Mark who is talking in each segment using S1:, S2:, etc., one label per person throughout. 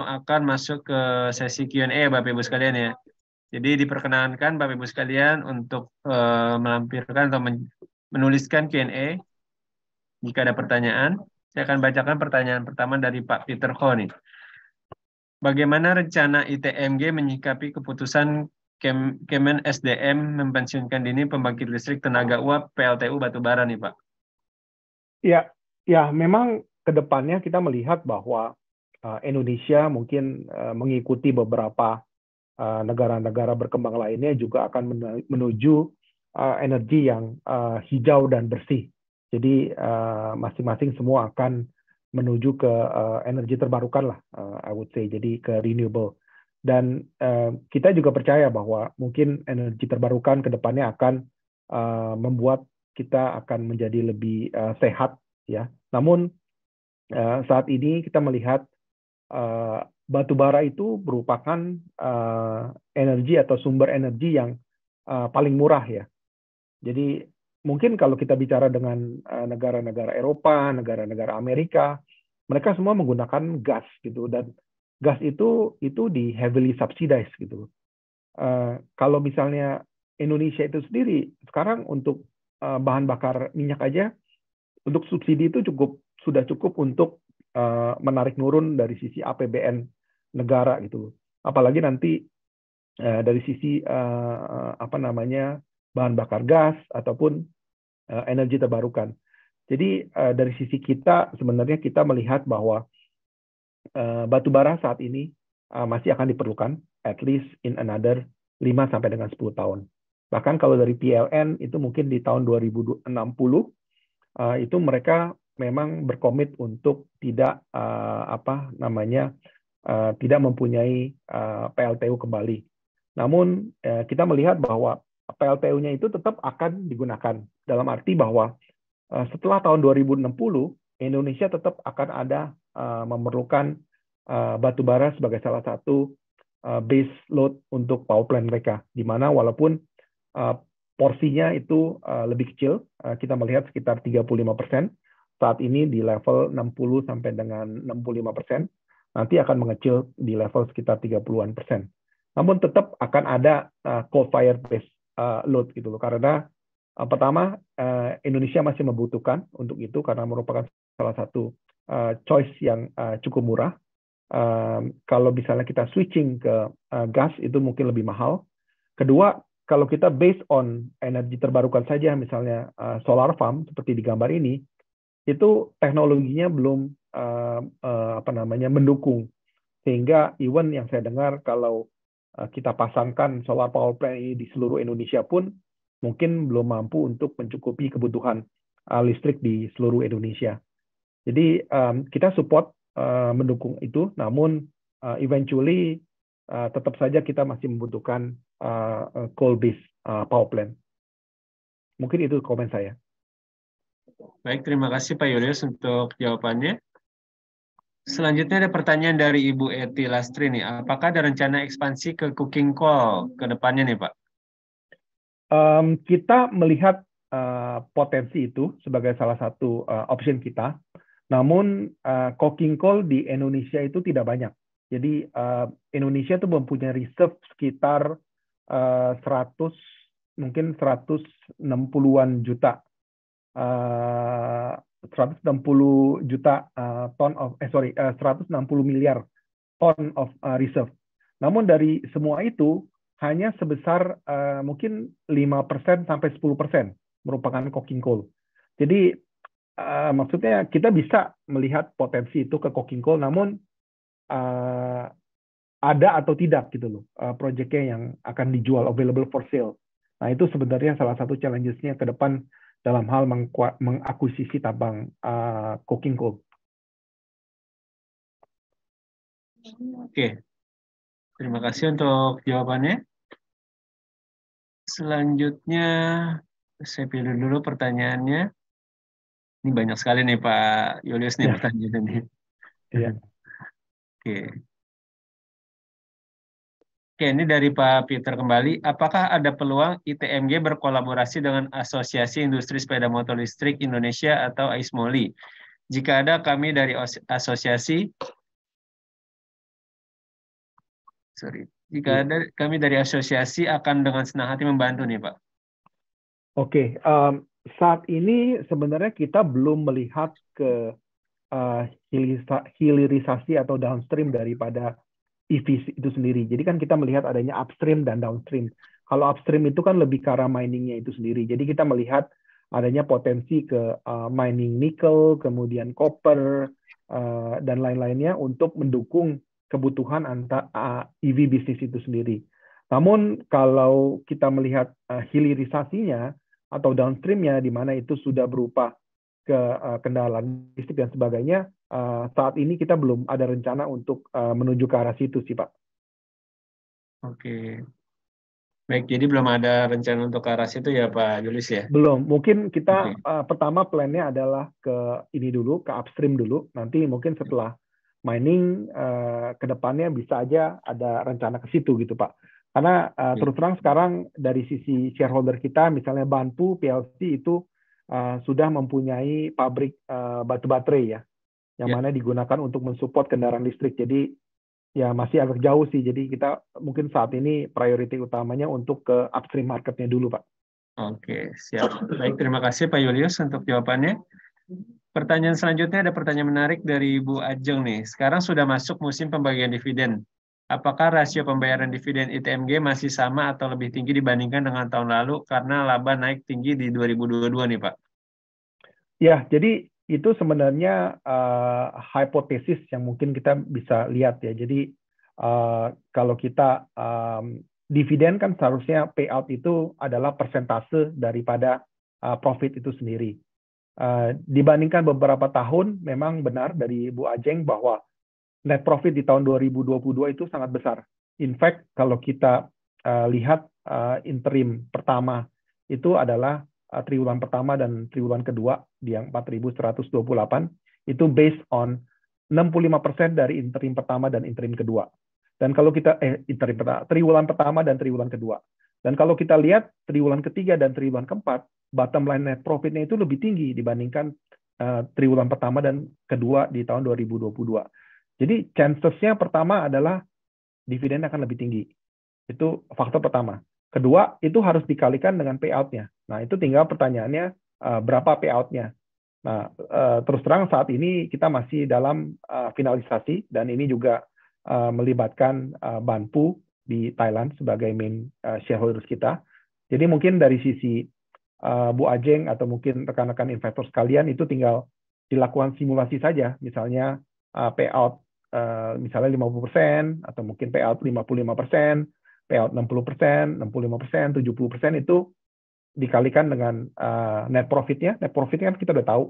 S1: akan masuk ke sesi Q&A Bapak Ibu sekalian ya. Jadi diperkenankan Bapak Ibu sekalian untuk melampirkan atau menuliskan Q&A jika ada pertanyaan. Saya akan bacakan pertanyaan pertama dari Pak Peter Ho nih. Bagaimana rencana ITMG menyikapi keputusan Kemen SDM mempensiunkan dini pembangkit listrik tenaga uap PLTU batubara nih Pak?
S2: Ya, memang ke depannya kita melihat bahwa Indonesia mungkin mengikuti beberapa negara-negara berkembang lainnya juga akan menuju energi yang hijau dan bersih. Jadi masing-masing semua akan menuju ke energi terbarukan lah, I would say, jadi ke renewable. Dan kita juga percaya bahwa mungkin energi terbarukan ke depannya akan membuat kita akan menjadi lebih sehat, ya. Namun saat ini kita melihat batu bara itu merupakan energi atau sumber energi yang paling murah, ya. Jadi mungkin kalau kita bicara dengan negara-negara Eropa, negara-negara Amerika, mereka semua menggunakan gas gitu, dan gas itu di heavily subsidized gitu. Kalau misalnya Indonesia itu sendiri sekarang untuk bahan bakar minyak aja untuk subsidi itu sudah cukup untuk menarik nurun dari sisi APBN negara gitu. Apalagi nanti dari sisi bahan bakar gas ataupun energi terbarukan. Jadi dari sisi kita sebenarnya kita melihat bahwa batu bara saat ini masih akan diperlukan at least in another 5 sampai dengan 10 tahun. Bahkan kalau dari PLN itu mungkin di tahun 2060 itu mereka memang berkomit untuk tidak tidak mempunyai PLTU kembali. Namun kita melihat bahwa PLTU-nya itu tetap akan digunakan, dalam arti bahwa setelah tahun 2060 Indonesia tetap akan ada memerlukan batu bara sebagai salah satu base load untuk power plant mereka, di mana walaupun porsinya itu lebih kecil, kita melihat sekitar 35%, saat ini di level 60 sampai dengan 65%, nanti akan mengecil di level sekitar 30-an%. Namun tetap akan ada coal-fired base load gitu loh, karena pertama Indonesia masih membutuhkan untuk itu karena merupakan salah satu choice yang cukup murah. Kalau misalnya kita switching ke gas itu mungkin lebih mahal. Kedua, kalau kita based on energi terbarukan saja, misalnya solar farm seperti di gambar ini, itu teknologinya belum mendukung, sehingga even yang saya dengar kalau kita pasangkan solar power plant ini di seluruh Indonesia pun mungkin belum mampu untuk mencukupi kebutuhan listrik di seluruh Indonesia. Jadi kita support mendukung itu, namun eventually tetap saja kita masih membutuhkan coal-based power plant. Mungkin itu komen saya.
S1: Baik, terima kasih Pak Julius untuk jawabannya. Selanjutnya ada pertanyaan dari Ibu Eti Lastri nih. Apakah ada rencana ekspansi ke cooking coal ke depannya nih Pak?
S2: Kita melihat potensi itu sebagai salah satu option kita. Namun coking coal di Indonesia itu tidak banyak. Jadi Indonesia itu mempunyai reserve sekitar 160-an juta 160 miliar ton of reserve. Namun dari semua itu hanya sebesar mungkin 5% sampai 10% merupakan coking coal. Jadi maksudnya kita bisa melihat potensi itu ke coking coal, namun ada atau tidak gitu loh proyeknya yang akan dijual, available for sale. Nah itu sebenarnya salah satu challenges-nya ke depan dalam hal mengakuisisi tambang coking coal.
S1: Oke, terima kasih untuk jawabannya. Selanjutnya, saya pilih dulu pertanyaannya. Ini banyak sekali nih Pak Julius nih pertanyaan ini.
S2: Iya.
S1: Oke. Oke, ini dari Pak Peter kembali. Apakah ada peluang ITMG berkolaborasi dengan Asosiasi Industri Sepeda Motor Listrik Indonesia atau AISMOLI? Jika ada, kami dari asosiasi Sorry. Jika
S2: Iya.
S1: ada, kami dari asosiasi akan dengan senang hati membantu nih, Pak.
S2: Oke, saat ini sebenarnya kita belum melihat ke uh, hilirisasi atau downstream daripada EV itu sendiri. Jadi kan kita melihat adanya upstream dan downstream. Kalau upstream itu kan lebih ke arah miningnya itu sendiri. Jadi kita melihat adanya potensi ke mining nikel, kemudian copper, dan lain-lainnya untuk mendukung kebutuhan EV bisnis itu sendiri. Namun kalau kita melihat hilirisasinya atau downstreamnya, di mana itu sudah berupa ke kendaraan listrik dan sebagainya, saat ini kita belum ada rencana untuk menuju ke arah situ sih Pak.
S1: Oke. Baik, jadi belum ada rencana untuk ke arah situ ya Pak Julius ya?
S2: Belum. Mungkin kita
S1: Oke.
S2: pertama plannya adalah ke ini dulu, ke upstream dulu. Nanti mungkin setelah mining ke depannya bisa aja ada rencana ke situ gitu Pak. Karena terus terang sekarang dari sisi shareholder kita, misalnya Banpu PLC itu sudah mempunyai pabrik batu baterai ya, yang
S1: Ya.
S2: mana digunakan untuk mensupport kendaraan listrik. Jadi ya masih agak jauh sih. Jadi kita mungkin saat ini priority utamanya untuk ke upstream marketnya dulu Pak.
S1: Oke, siap. Baik, terima kasih Pak Julius untuk jawabannya. Pertanyaan selanjutnya ada pertanyaan menarik dari Bu Ajeng nih. Sekarang sudah masuk musim pembagian dividen. Apakah rasio pembayaran dividen ITMG masih sama atau lebih tinggi dibandingkan dengan tahun lalu karena laba naik tinggi di 2022 nih Pak?
S2: Ya, jadi itu sebenarnya hipotesis yang mungkin kita bisa lihat ya. Jadi kalau kita dividen kan seharusnya payout itu adalah persentase daripada profit itu sendiri. Dibandingkan beberapa tahun, memang benar dari Bu Ajeng bahwa net profit di tahun 2022 itu sangat besar. In fact, kalau kita lihat interim pertama itu adalah triwulan pertama dan triwulan kedua di yang 4.128 itu based on 65% dari interim pertama dan interim kedua. Dan kalau kita interim pertama, triwulan pertama dan triwulan kedua. Dan kalau kita lihat triwulan ketiga dan triwulan keempat, bottom line net profitnya itu lebih tinggi dibandingkan triwulan pertama dan kedua di tahun 2022. Jadi chances-nya pertama adalah dividen akan lebih tinggi. Itu faktor pertama. Kedua, itu harus dikalikan dengan payout-nya. Nah, itu tinggal pertanyaannya berapa payout-nya. Nah, terus terang saat ini kita masih dalam finalisasi dan ini juga melibatkan Banpu di Thailand sebagai main shareholders kita. Jadi mungkin dari sisi Bu Ajeng atau mungkin rekan-rekan investor sekalian itu tinggal dilakukan simulasi saja, misalnya payout misalnya 50% atau mungkin payout 55%, payout 60%, 65%, 70% itu dikalikan dengan net profit-nya. Net profit-nya kan kita udah tahu.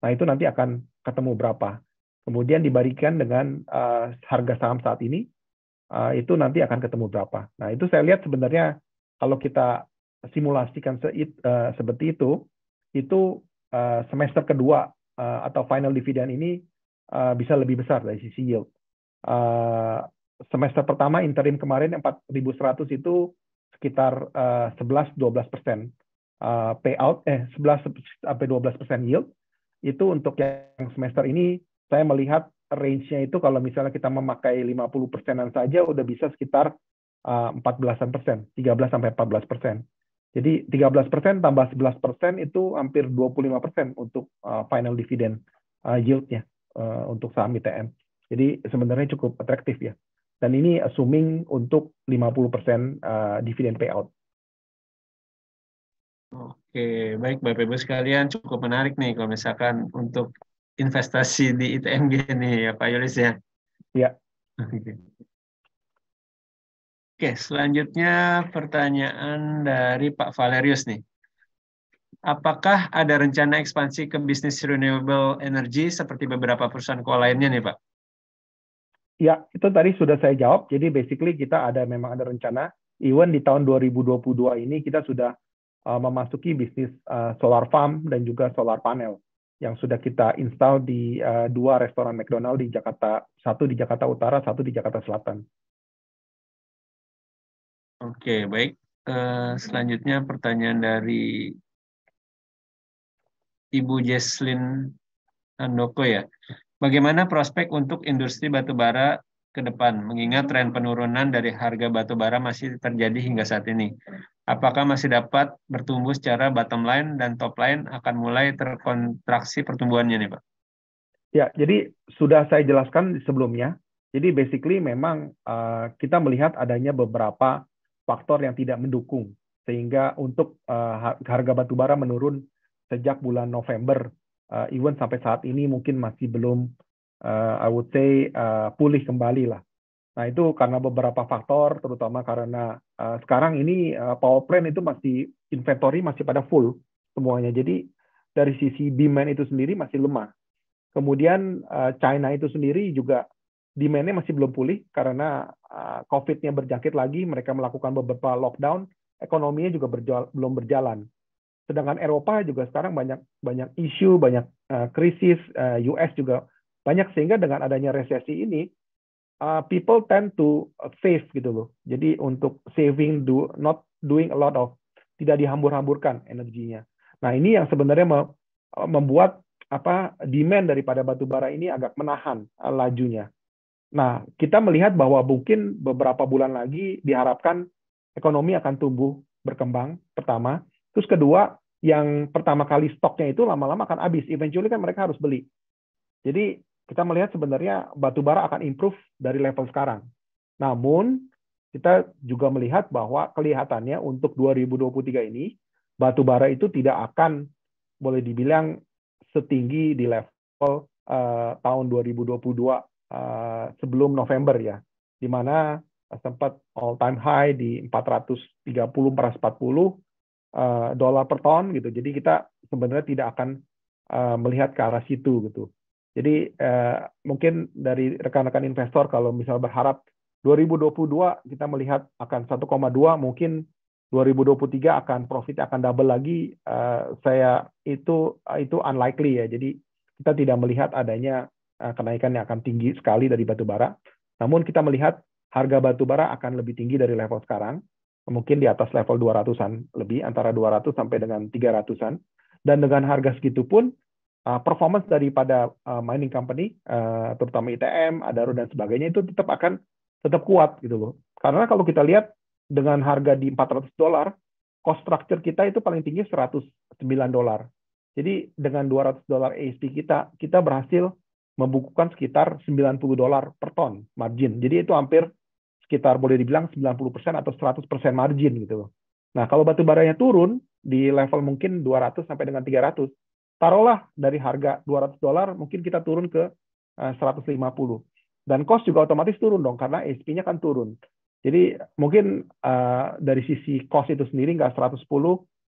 S2: Nah, itu nanti akan ketemu berapa. Kemudian dibandingkan dengan harga saham saat ini, itu nanti akan ketemu berapa. Nah, itu saya lihat sebenarnya kalau kita simulasikan seperti itu semester kedua atau final dividend ini bisa lebih besar dari sisi yield. Semester pertama interim kemarin 4.100 itu sekitar 11-12% payout, 11-12% yield. Itu untuk yang semester ini saya melihat range-nya itu kalau misalnya kita memakai 50%-an saja udah bisa sekitar 14%, 13-14%. Jadi 13% tambah 11% itu hampir 25% untuk final dividend yield-nya untuk saham ITM. Jadi sebenarnya cukup atraktif ya. Dan ini assuming untuk 50% dividen payout.
S1: Oke, baik Bapak Ibu sekalian, cukup menarik nih kalau misalkan untuk investasi di ITMG nih ya Pak Yulis ya.
S2: Ya.
S1: Oke, selanjutnya pertanyaan dari Pak Valerius nih. Apakah ada rencana ekspansi ke bisnis renewable energy seperti beberapa perusahaan lainnya nih Pak?
S2: Ya, itu tadi sudah saya jawab. Jadi basically kita memang ada rencana. Even di tahun 2022 ini kita sudah memasuki bisnis solar farm dan juga solar panel yang sudah kita install di 2 restoran McDonald di Jakarta, 1 di Jakarta Utara, 1 di Jakarta Selatan.
S1: Oke, baik. Selanjutnya pertanyaan dari Ibu Jesslyn Handoko ya. Bagaimana prospek untuk industri batubara ke depan, mengingat tren penurunan dari harga batu bara masih terjadi hingga saat ini? Apakah masih dapat bertumbuh secara bottom line dan top line akan mulai terkontraksi pertumbuhannya nih, Pak?
S2: Ya, jadi sudah saya jelaskan sebelumnya. Jadi basically memang kita melihat adanya beberapa faktor yang tidak mendukung sehingga untuk harga batu bara menurun sejak bulan November, even sampai saat ini mungkin masih belum I would say pulih kembali lah. Nah itu karena beberapa faktor, terutama karena sekarang ini power plant itu masih inventory masih pada full semuanya. Jadi dari sisi demand itu sendiri masih lemah. Kemudian China itu sendiri juga demand-nya masih belum pulih karena COVID-nya berjangkit lagi, mereka melakukan beberapa lockdown, ekonominya juga belum berjalan. Sedangkan Eropa juga sekarang banyak isu, banyak krisis, US juga banyak, sehingga dengan adanya resesi ini, people tend to save gitu loh. Jadi untuk saving, not doing a lot of, tidak dihambur-hamburkan energinya. Nah ini yang sebenarnya membuat demand daripada batu bara ini agak menahan lajunya. Nah, kita melihat bahwa mungkin beberapa bulan lagi diharapkan ekonomi akan tumbuh berkembang, pertama. Terus kedua, yang pertama kali stoknya itu lama-lama akan habis. Eventually kan mereka harus beli. Jadi kita melihat sebenarnya batu bara akan improve dari level sekarang. Namun, kita juga melihat bahwa kelihatannya untuk 2023 ini, batu bara itu tidak akan, boleh dibilang, setinggi di level tahun 2022 sebelum November ya, di mana sempat all time high di 430-440 dolar per ton gitu. Jadi kita sebenarnya tidak akan melihat ke arah situ gitu. Jadi mungkin dari rekan-rekan investor kalau misal berharap 2022 kita melihat akan 1,2, mungkin 2023 akan profit akan double lagi, saya itu unlikely ya. Jadi kita tidak melihat adanya kenaikan yang akan tinggi sekali dari batu bara. Namun kita melihat harga batu bara akan lebih tinggi dari level sekarang, mungkin di atas level 200-an lebih, antara 200 sampai dengan 300-an. Dan dengan harga segitu pun performance daripada mining company, terutama ITM, Adaro dan sebagainya itu tetap kuat gitu loh. Karena kalau kita lihat dengan harga di $400, cost structure kita itu paling tinggi $109. Jadi dengan $200 ASP kita berhasil membukukan sekitar $90 per ton margin. Jadi itu hampir sekitar boleh dibilang 90% atau 100% margin gitu loh. Nah, kalau batu baranya turun di level mungkin 200 sampai dengan 300, taruhlah dari harga $200 mungkin kita turun ke 150. Dan cost juga otomatis turun dong, karena ASP-nya kan turun. Jadi mungkin dari sisi cost itu sendiri nggak 110,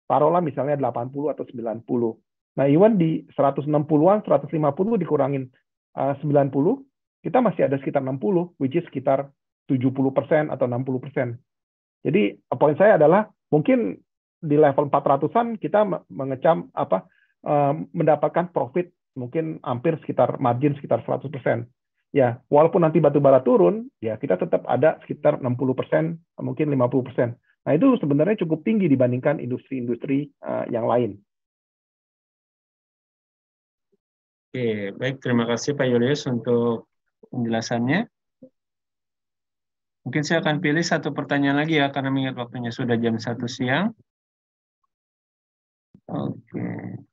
S2: taruhlah misalnya 80 atau 90. Nah, even di 160-an, 150 dikurangin 90, kita masih ada sekitar 60, which is sekitar 70% atau 60%. Jadi poin saya adalah mungkin di level 400-an kita mengecam mendapatkan profit mungkin hampir sekitar margin sekitar 100%. Ya, walaupun nanti batu bara turun, ya kita tetap ada sekitar 60%, mungkin 50%. Nah, itu sebenarnya cukup tinggi dibandingkan industri-industri yang lain.
S1: Oke, baik. Terima kasih Pak Julius untuk penjelasannya. Mungkin saya akan pilih satu pertanyaan lagi ya, karena mengingat waktunya sudah jam 1 siang. Oke.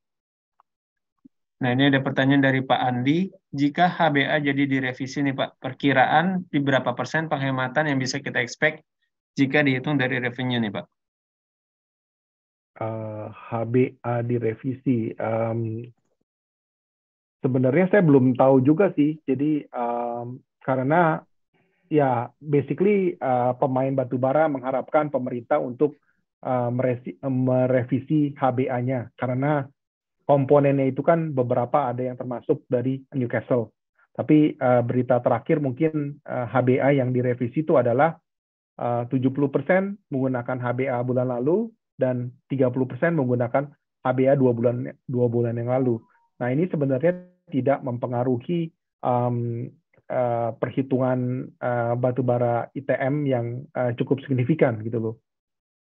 S1: Nah, ini ada pertanyaan dari Pak Andi. Jika HBA jadi direvisi nih Pak, perkiraan di berapa persen penghematan yang bisa kita expect jika dihitung dari revenue nih Pak?
S2: HBA direvisi. Sebenarnya saya belum tahu juga sih. Jadi karena ya basically pemain batubara mengharapkan pemerintah untuk merevisi HBA-nya karena komponennya itu kan beberapa ada yang termasuk dari Newcastle. Tapi berita terakhir mungkin HBA yang direvisi itu adalah 70% menggunakan HBA bulan lalu dan 30% menggunakan HBA 2 bulan yang lalu. Nah, ini sebenarnya tidak mempengaruhi perhitungan batubara ITM yang cukup signifikan gitu loh.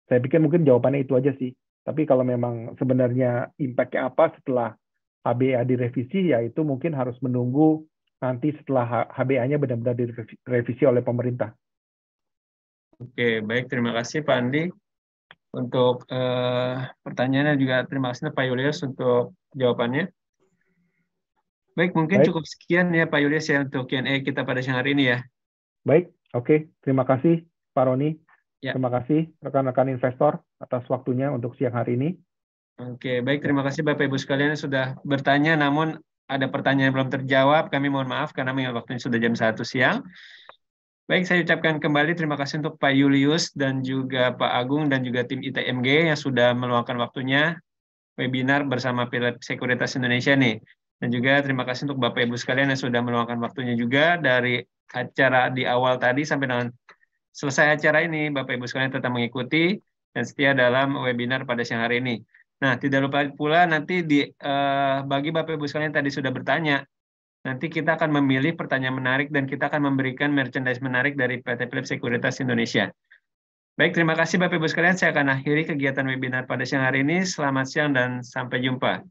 S2: Saya pikir mungkin jawabannya itu aja sih. Tapi kalau memang sebenarnya impact-nya apa setelah HBA direvisi, ya itu mungkin harus menunggu nanti setelah HBA-nya benar-benar direvisi oleh pemerintah.
S1: Oke, baik. Terima kasih Pak Andi untuk pertanyaannya, juga terima kasih Pak Julius untuk jawabannya. Baik, mungkin
S2: Baik,
S1: cukup sekian ya Pak Julius ya untuk Q&A kita pada siang hari ini ya.
S2: baik, oke. Terima kasih Pak Roni.
S1: Ya.
S2: Terima kasih rekan-rekan investor atas waktunya untuk siang hari ini.
S1: Oke, baik.
S2: Ya.
S1: Terima kasih Bapak Ibu sekalian yang sudah bertanya, namun ada pertanyaan yang belum terjawab. Kami mohon maaf karena waktunya sudah jam 1 siang. Baik, saya ucapkan kembali terima kasih untuk Pak Julius dan juga Pak Agung dan juga tim ITMG yang sudah meluangkan waktunya webinar bersama Philips Sekuritas Indonesia nih. Dan juga terima kasih untuk Bapak Ibu sekalian yang sudah meluangkan waktunya juga dari acara di awal tadi sampai dengan selesai acara ini. Bapak Ibu sekalian tetap mengikuti dan setia dalam webinar pada siang hari ini. Nah, tidak lupa pula nanti bagi Bapak Ibu sekalian yang tadi sudah bertanya, nanti kita akan memilih pertanyaan menarik dan kita akan memberikan merchandise menarik dari PT Philips Sekuritas Indonesia. Baik, terima kasih Bapak Ibu sekalian. Saya akan akhiri kegiatan webinar pada siang hari ini. Selamat siang dan sampai jumpa.